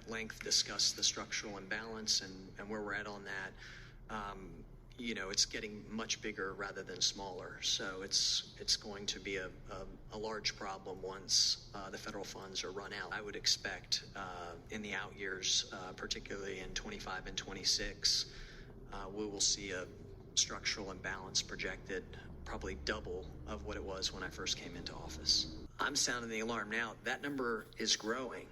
length discussed the structural imbalance and where we're at on that. It's getting much bigger rather than smaller. So it's going to be a large problem once the federal funds are run out. I would expect in the out years, particularly in 25 and 26, we will see a structural imbalance projected probably double of what it was when I first came into office. I'm sounding the alarm now. That number is growing,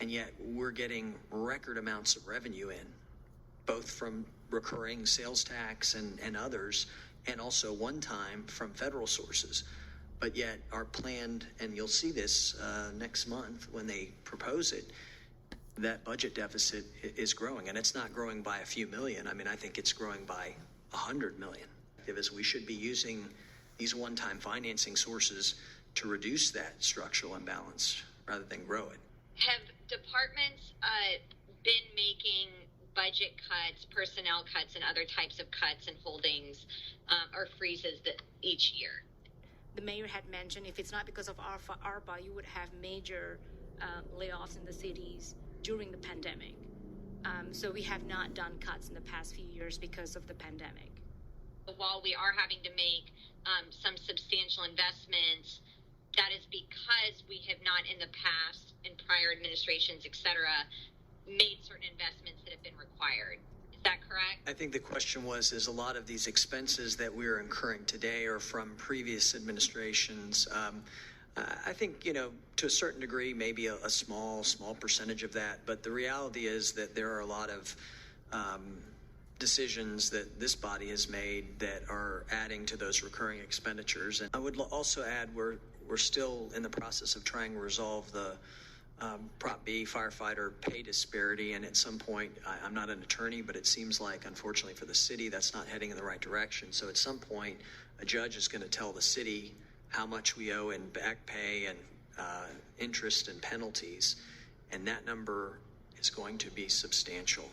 and yet we're getting record amounts of revenue in, both from recurring sales tax and others, and also one time from federal sources. But yet our planned, and you'll see this next month when they propose it, that budget deficit is growing, and it's not growing by a few million. I mean, I think it's growing by 100 million. As we should be using these one-time financing sources to reduce that structural imbalance rather than grow it. Have departments been making budget cuts, personnel cuts, and other types of cuts and holdings or freezes each year? The mayor had mentioned if it's not because of ARPA, you would have major layoffs in the cities during the pandemic. So we have not done cuts in the past few years because of the pandemic. While we are having to make some substantial investments, that is because we have not in the past, in prior administrations, et cetera, made certain investments that have been required. Is that correct? I think the question is a lot of these expenses that we're incurring today are from previous administrations. I think, to a certain degree, maybe a small percentage of that. But the reality is that there are a lot of decisions that this body has made that are adding to those recurring expenditures. And I would also add we're still in the process of trying to resolve the Prop B firefighter pay disparity. And at some point, I'm not an attorney, but it seems like, unfortunately for the city, that's not heading in the right direction. So at some point, a judge is going to tell the city how much we owe in back pay and interest and penalties. And that number is going to be substantial.